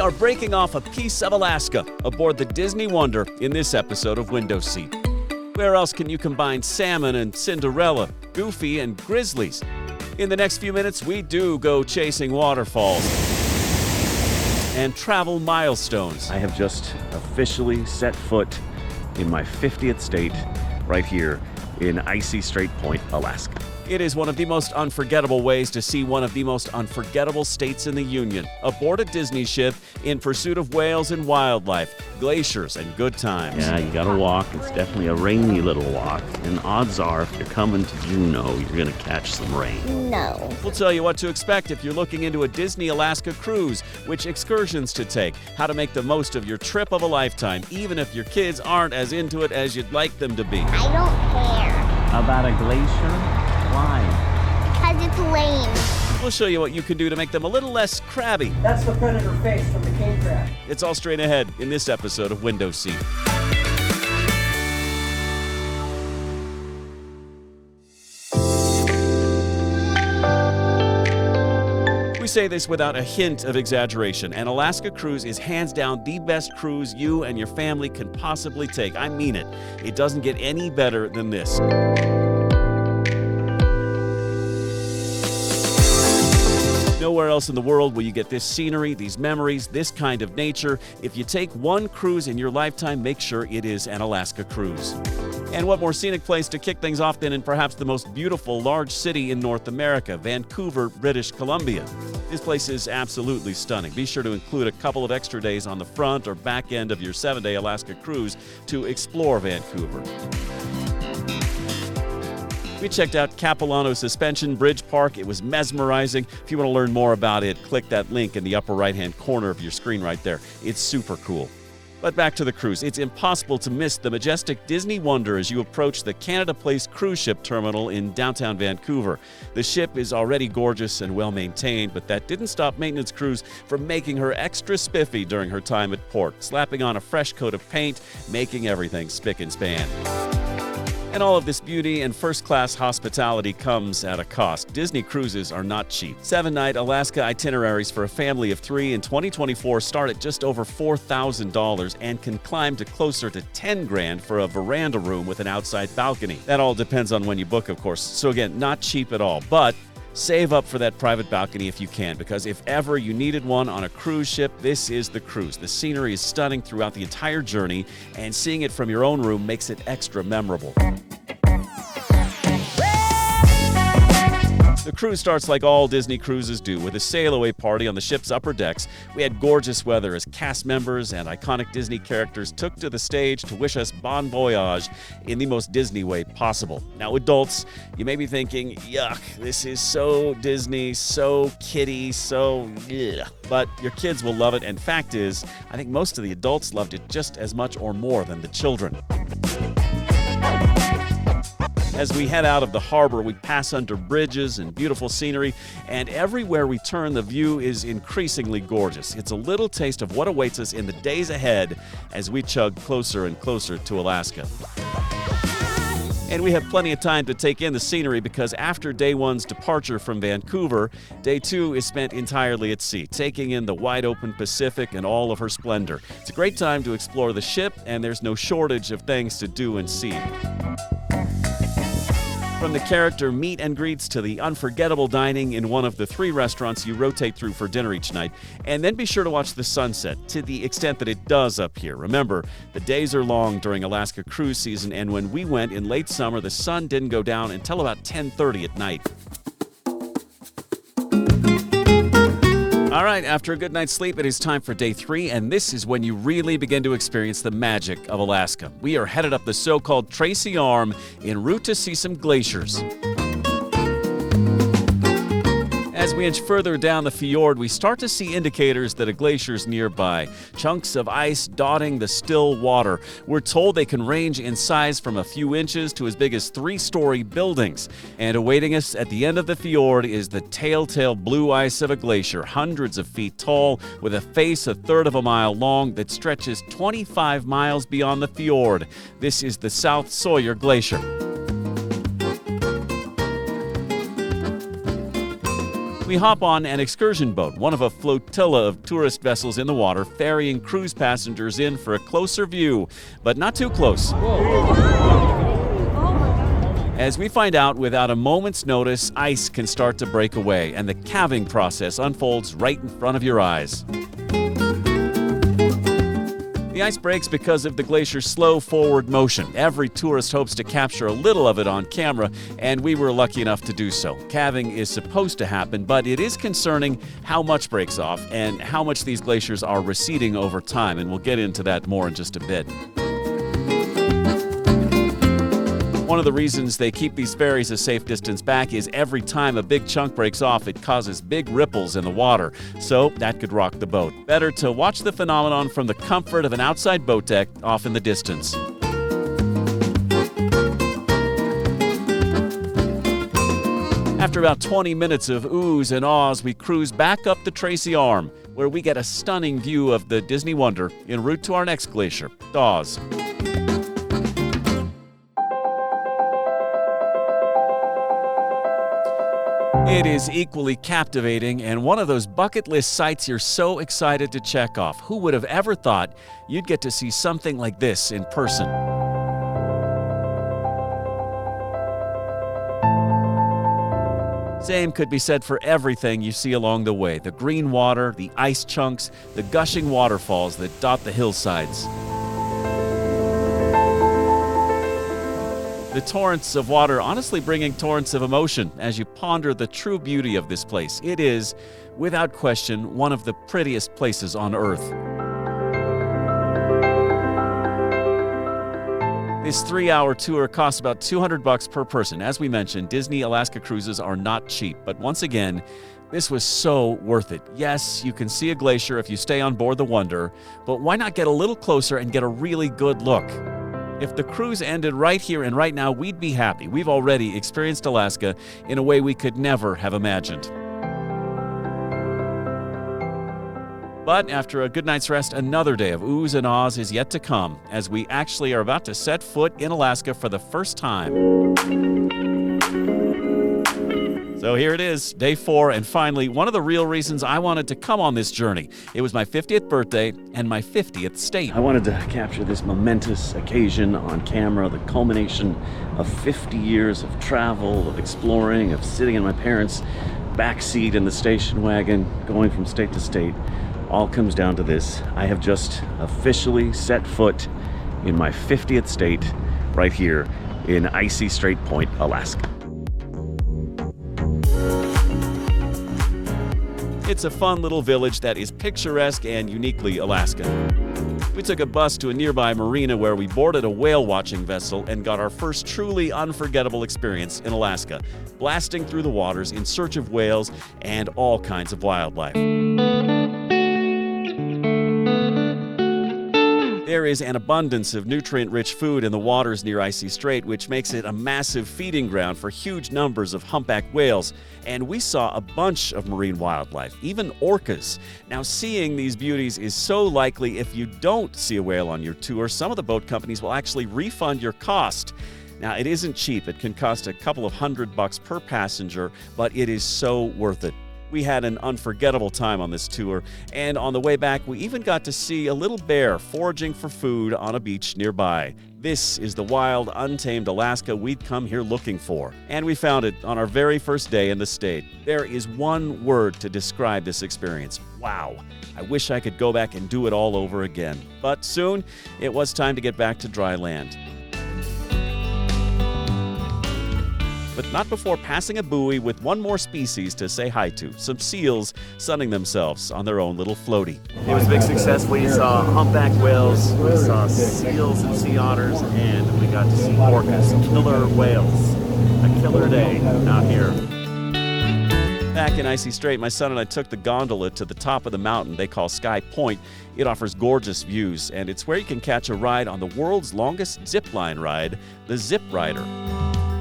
are breaking off a piece of Alaska aboard the Disney Wonder in this episode of Window Seat. Where else can you combine salmon and Cinderella, Goofy and Grizzlies? In the next few minutes, we do go chasing waterfalls and travel milestones. I have just officially set foot in my 50th state right here in icy Strait Point, Alaska. It is one of the most unforgettable ways to see one of the most unforgettable states in the Union. Aboard a Disney ship in pursuit of whales and wildlife, glaciers and good times. Yeah, you gotta walk. It's definitely a rainy little walk. And odds are, if you're coming to Juneau, you're gonna catch some rain. No. We'll tell you what to expect if you're looking into a Disney Alaska cruise, which excursions to take, how to make the most of your trip of a lifetime, even if your kids aren't as into it as you'd like them to be. I don't care. About a glacier? Why? Because it's lame. We'll show you what you can do to make them a little less crabby. That's the predator face from the king crab. It's all straight ahead in this episode of Window Seat. We say this without a hint of exaggeration. An Alaska cruise is hands down the best cruise you and your family can possibly take. I mean it. It doesn't get any better than this. Nowhere else in the world will you get this scenery, these memories, this kind of nature. If you take one cruise in your lifetime, make sure it is an Alaska cruise. And what more scenic place to kick things off than in perhaps the most beautiful large city in North America, Vancouver, British Columbia. This place is absolutely stunning. Be sure to include a couple of extra days on the front or back end of your 7-day Alaska cruise to explore Vancouver. We checked out Capilano Suspension Bridge Park. It was mesmerizing. If you want to learn more about it, click that link in the upper right-hand corner of your screen right there. It's super cool. But back to the cruise. It's impossible to miss the majestic Disney Wonder as you approach the Canada Place cruise ship terminal in downtown Vancouver. The ship is already gorgeous and well-maintained, but that didn't stop maintenance crews from making her extra spiffy during her time at port, slapping on a fresh coat of paint, making everything spick and span. And all of this beauty and first-class hospitality comes at a cost. Disney cruises are not cheap. 7-night Alaska itineraries for a family of 3 in 2024 start at just over $4,000 and can climb to closer to $10,000 for a veranda room with an outside balcony. That all depends on when you book, of course. So again, not cheap at all, but save up for that private balcony if you can, because if ever you needed one on a cruise ship, this is the cruise. The scenery is stunning throughout the entire journey, and seeing it from your own room makes it extra memorable. The cruise starts like all Disney cruises do, with a sail-away party on the ship's upper decks. We had gorgeous weather as cast members and iconic Disney characters took to the stage to wish us bon voyage in the most Disney way possible. Now, adults, you may be thinking, yuck, this is so Disney, so kiddie, so ugh. But your kids will love it, and fact is, I think most of the adults loved it just as much or more than the children. As we head out of the harbor, we pass under bridges and beautiful scenery, and everywhere we turn, the view is increasingly gorgeous. It's a little taste of what awaits us in the days ahead as we chug closer and closer to Alaska. And we have plenty of time to take in the scenery because after day one's departure from Vancouver, day two is spent entirely at sea, taking in the wide-open Pacific and all of her splendor. It's a great time to explore the ship, and there's no shortage of things to do and see. From the character meet and greets to the unforgettable dining in one of the 3 restaurants you rotate through for dinner each night. And then be sure to watch the sunset, to the extent that it does up here. Remember, the days are long during Alaska cruise season, and when we went in late summer, the sun didn't go down until about 10:30 at night. All right, after a good night's sleep, it is time for day 3, and this is when you really begin to experience the magic of Alaska. We are headed up the so-called Tracy Arm en route to see some glaciers. As we inch further down the fjord, we start to see indicators that a glacier is nearby. Chunks of ice dotting the still water. We're told they can range in size from a few inches to as big as 3-story buildings. And awaiting us at the end of the fjord is the telltale blue ice of a glacier, hundreds of feet tall, with a face a third of a mile long that stretches 25 miles beyond the fjord. This is the South Sawyer Glacier. We hop on an excursion boat, one of a flotilla of tourist vessels in the water, ferrying cruise passengers in for a closer view, but not too close. As we find out, without a moment's notice, ice can start to break away, and the calving process unfolds right in front of your eyes. The ice breaks because of the glacier's slow forward motion. Every tourist hopes to capture a little of it on camera, and we were lucky enough to do so. Calving is supposed to happen, but it is concerning how much breaks off and how much these glaciers are receding over time, and we'll get into that more in just a bit. One of the reasons they keep these ferries a safe distance back is every time a big chunk breaks off, it causes big ripples in the water, so that could rock the boat. Better to watch the phenomenon from the comfort of an outside boat deck off in the distance. After about 20 minutes of oohs and ahs, we cruise back up the Tracy Arm, where we get a stunning view of the Disney Wonder en route to our next glacier, Dawes. It is equally captivating and one of those bucket list sites you're so excited to check off. Who would have ever thought you'd get to see something like this in person? Same could be said for everything you see along the way. The green water, the ice chunks, the gushing waterfalls that dot the hillsides. The torrents of water honestly bringing torrents of emotion as you ponder the true beauty of this place. It is, without question, one of the prettiest places on Earth. This 3-hour tour costs about $200 per person. As we mentioned, Disney Alaska cruises are not cheap, but once again, this was so worth it. Yes, you can see a glacier if you stay on board the Wonder, but why not get a little closer and get a really good look? If the cruise ended right here and right now, we'd be happy. We've already experienced Alaska in a way we could never have imagined. But after a good night's rest, another day of oohs and ahs is yet to come, as we actually are about to set foot in Alaska for the first time. So here it is, day 4, and finally, one of the real reasons I wanted to come on this journey. It was my 50th birthday and my 50th state. I wanted to capture this momentous occasion on camera, the culmination of 50 years of travel, of exploring, of sitting in my parents' backseat in the station wagon, going from state to state. All comes down to this. I have just officially set foot in my 50th state right here in icy Strait Point, Alaska. It's a fun little village that is picturesque and uniquely Alaskan. We took a bus to a nearby marina where we boarded a whale watching vessel and got our first truly unforgettable experience in Alaska, blasting through the waters in search of whales and all kinds of wildlife. There is an abundance of nutrient-rich food in the waters near Icy Strait, which makes it a massive feeding ground for huge numbers of humpback whales. And we saw a bunch of marine wildlife, even orcas. Now, seeing these beauties is so likely if you don't see a whale on your tour, some of the boat companies will actually refund your cost. Now, it isn't cheap. It can cost a couple of $100 per passenger, but it is so worth it. We had an unforgettable time on this tour, and on the way back, we even got to see a little bear foraging for food on a beach nearby. This is the wild, untamed Alaska we'd come here looking for, and we found it on our very first day in the state. There is one word to describe this experience: wow. I wish I could go back and do it all over again. But soon, it was time to get back to dry land. But not before passing a buoy with one more species to say hi to, some seals sunning themselves on their own little floaty. It was a big success. We saw humpback whales, we saw seals and sea otters, and we got to see orcas, killer whales. A killer day out here. Back in Icy Strait, my son and I took the gondola to the top of the mountain they call Sky Point. It offers gorgeous views, and it's where you can catch a ride on the world's longest zip line ride, the Zip Rider.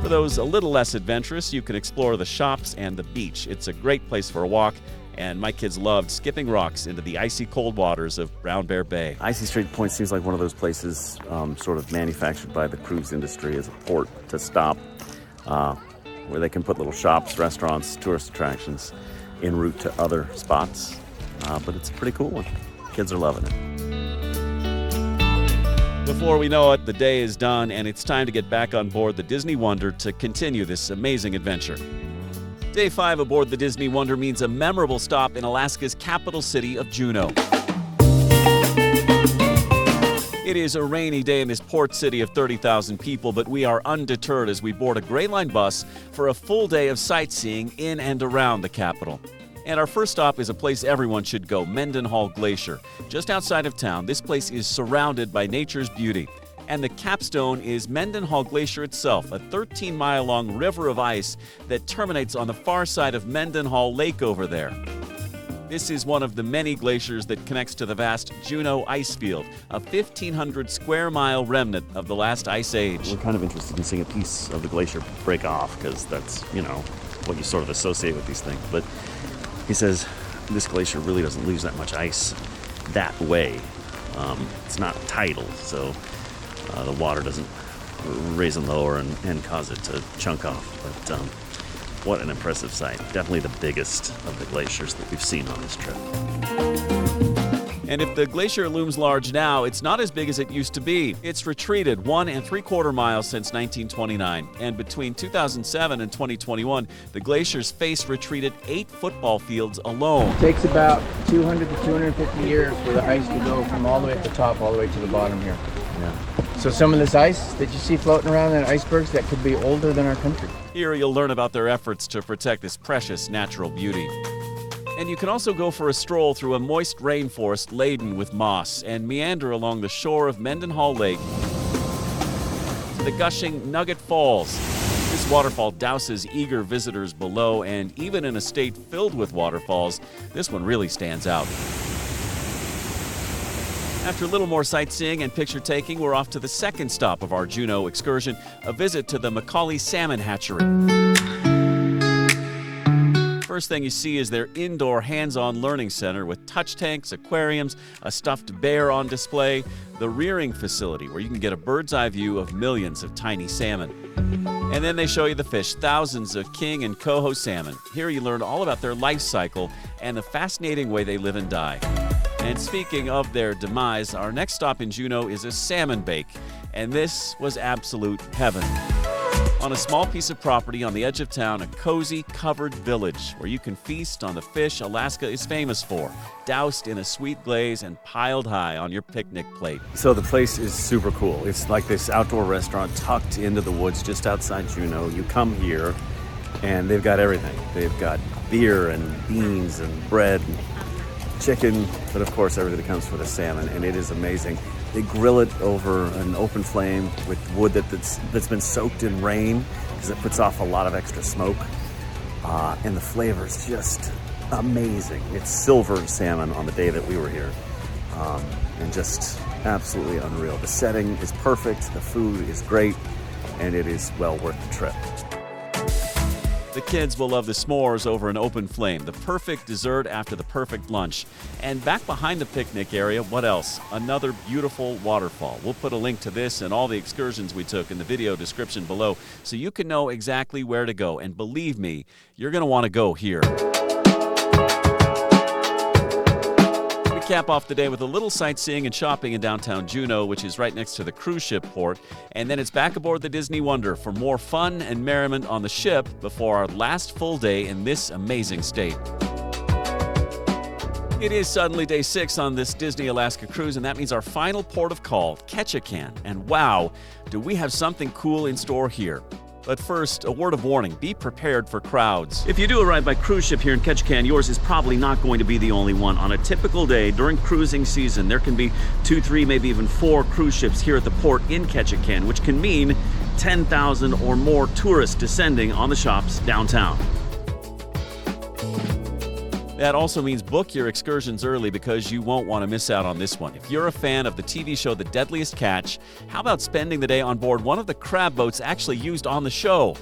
For those a little less adventurous, you can explore the shops and the beach. It's a great place for a walk, and my kids loved skipping rocks into the icy cold waters of Brown Bear Bay. Icy Strait Point seems like one of those places sort of manufactured by the cruise industry as a port to stop, where they can put little shops, restaurants, tourist attractions. en route to other spots. But it's a pretty cool one. Kids are loving it. Before we know it, the day is done, and it's time to get back on board the Disney Wonder to continue this amazing adventure. Day 5 aboard the Disney Wonder means a memorable stop in Alaska's capital city of Juneau. It is a rainy day in this port city of 30,000 people, but we are undeterred as we board a Gray Line bus for a full day of sightseeing in and around the capital. And our first stop is a place everyone should go, Mendenhall Glacier. Just outside of town, this place is surrounded by nature's beauty. And the capstone is Mendenhall Glacier itself, a 13-mile-long river of ice that terminates on the far side of Mendenhall Lake over there. This is one of the many glaciers that connects to the vast Juneau ice field, a 1,500-square-mile remnant of the last ice age. We're kind of interested in seeing a piece of the glacier break off because that's, what you sort of associate with these things. But he says this glacier really doesn't lose that much ice that way. It's not tidal, so the water doesn't raise and lower and cause it to chunk off. But what an impressive sight. Definitely the biggest of the glaciers that we've seen on this trip. And if the glacier looms large now, it's not as big as it used to be. It's retreated 1 3/4 miles since 1929. And between 2007 and 2021, the glacier's face retreated 8 football fields alone. It takes about 200 to 250 years for the ice to go from all the way at the top all the way to the bottom here. Yeah. So some of this ice that you see floating around in icebergs, that could be older than our country. Here you'll learn about their efforts to protect this precious natural beauty. And you can also go for a stroll through a moist rainforest laden with moss and meander along the shore of Mendenhall Lake to the gushing Nugget Falls. This waterfall douses eager visitors below, and even in a state filled with waterfalls, this one really stands out. After a little more sightseeing and picture taking, we're off to the second stop of our Juneau excursion, a visit to the Macaulay Salmon Hatchery. First thing you see is their indoor hands-on learning center with touch tanks, aquariums, a stuffed bear on display, the rearing facility where you can get a bird's eye view of millions of tiny salmon. And then they show you the fish, thousands of king and coho salmon. Here you learn all about their life cycle and the fascinating way they live and die. And speaking of their demise, our next stop in Juneau is a salmon bake, and this was absolute heaven. On a small piece of property on the edge of town, a cozy, covered village where you can feast on the fish Alaska is famous for, doused in a sweet glaze and piled high on your picnic plate. So the place is super cool. It's like this outdoor restaurant tucked into the woods just outside Juneau. You come here, and they've got everything. They've got beer and beans and bread and chicken, but of course everything that comes for the salmon, and it is amazing. They grill it over an open flame with wood that's been soaked in rain because it puts off a lot of extra smoke, and the flavor is just amazing. It's silver salmon on the day that we were here, and just absolutely unreal. The setting is perfect, the food is great, and it is well worth the trip. The kids will love the s'mores over an open flame, the perfect dessert after the perfect lunch. And back behind the picnic area, what else? Another beautiful waterfall. We'll put a link to this and all the excursions we took in the video description below so you can know exactly where to go. And believe me, you're going to want to go here. We cap off the day with a little sightseeing and shopping in downtown Juneau, which is right next to the cruise ship port. And then it's back aboard the Disney Wonder for more fun and merriment on the ship before our last full day in this amazing state. It is suddenly day 6 on this Disney Alaska cruise, and that means our final port of call, Ketchikan. And wow, do we have something cool in store here. But first, a word of warning, be prepared for crowds. If you do arrive by cruise ship here in Ketchikan, yours is probably not going to be the only one. On a typical day during cruising season, there can be 2, 3, maybe even 4 cruise ships here at the port in Ketchikan, which can mean 10,000 or more tourists descending on the shops downtown. That also means book your excursions early because you won't want to miss out on this one. If you're a fan of the TV show The Deadliest Catch, how about spending the day on board one of the crab boats actually used on the show?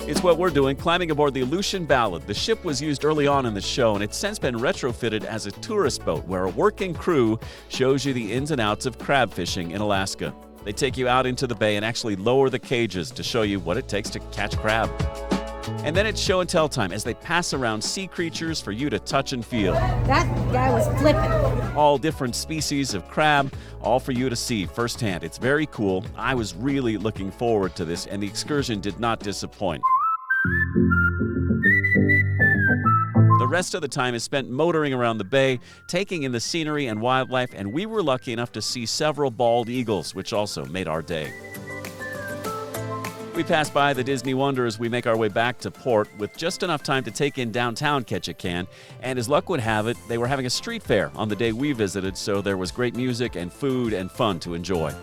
It's what we're doing, climbing aboard the Aleutian Ballad. The ship was used early on in the show, and it's since been retrofitted as a tourist boat where a working crew shows you the ins and outs of crab fishing in Alaska. They take you out into the bay and actually lower the cages to show you what it takes to catch crab. And then it's show and tell time as they pass around sea creatures for you to touch and feel. That guy was flipping. All different species of crab, all for you to see firsthand. It's very cool. I was really looking forward to this, and the excursion did not disappoint. The rest of the time is spent motoring around the bay, taking in the scenery and wildlife, and we were lucky enough to see several bald eagles, which also made our day. We pass by the Disney Wonder as we make our way back to port with just enough time to take in downtown Ketchikan, and as luck would have it, they were having a street fair on the day we visited, so there was great music and food and fun to enjoy.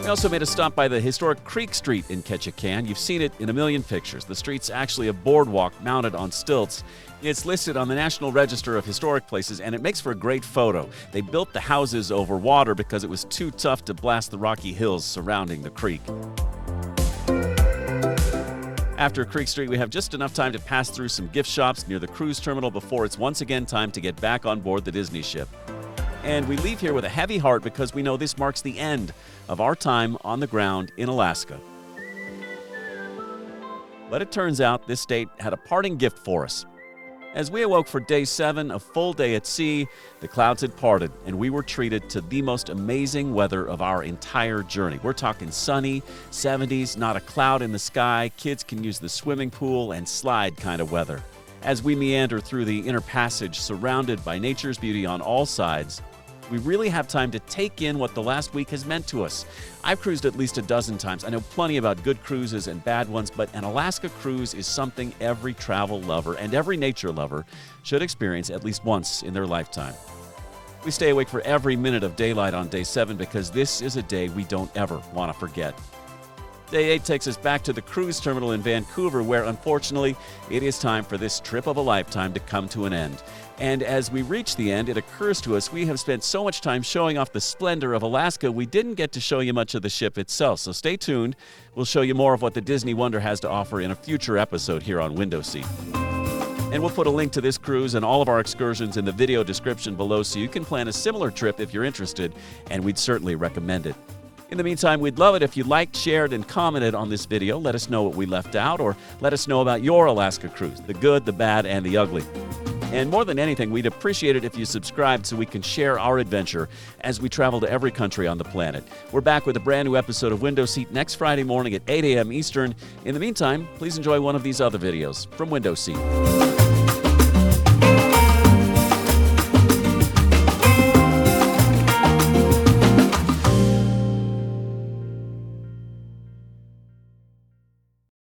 We also made a stop by the historic Creek Street in Ketchikan. You've seen it in a million pictures. The street's actually a boardwalk mounted on stilts. It's listed on the National Register of Historic Places, and it makes for a great photo. They built the houses over water because it was too tough to blast the rocky hills surrounding the creek. After Creek Street, we have just enough time to pass through some gift shops near the cruise terminal before it's once again time to get back on board the Disney ship. And we leave here with a heavy heart because we know this marks the end of our time on the ground in Alaska. But it turns out this state had a parting gift for us. As we awoke for day 7, a full day at sea, the clouds had parted and we were treated to the most amazing weather of our entire journey. We're talking sunny, 70s, not a cloud in the sky, kids can use the swimming pool and slide kind of weather. As we meander through the inner passage surrounded by nature's beauty on all sides, we really have time to take in what the last week has meant to us. I've cruised at least a dozen times. I know plenty about good cruises and bad ones, but an Alaska cruise is something every travel lover and every nature lover should experience at least once in their lifetime. We stay awake for every minute of daylight on day 7 because this is a day we don't ever want to forget. Day 8 takes us back to the cruise terminal in Vancouver, where unfortunately it is time for this trip of a lifetime to come to an end. And as we reach the end, it occurs to us we have spent so much time showing off the splendor of Alaska, we didn't get to show you much of the ship itself. So stay tuned. We'll show you more of what the Disney Wonder has to offer in a future episode here on Window Seat. And we'll put a link to this cruise and all of our excursions in the video description below so you can plan a similar trip if you're interested, and we'd certainly recommend it. In the meantime, we'd love it if you liked, shared, and commented on this video. Let us know what we left out, or let us know about your Alaska cruise, the good, the bad, and the ugly. And more than anything, we'd appreciate it if you subscribed so we can share our adventure as we travel to every country on the planet. We're back with a brand new episode of Window Seat next Friday morning at 8 a.m. Eastern. In the meantime, please enjoy one of these other videos from Window Seat.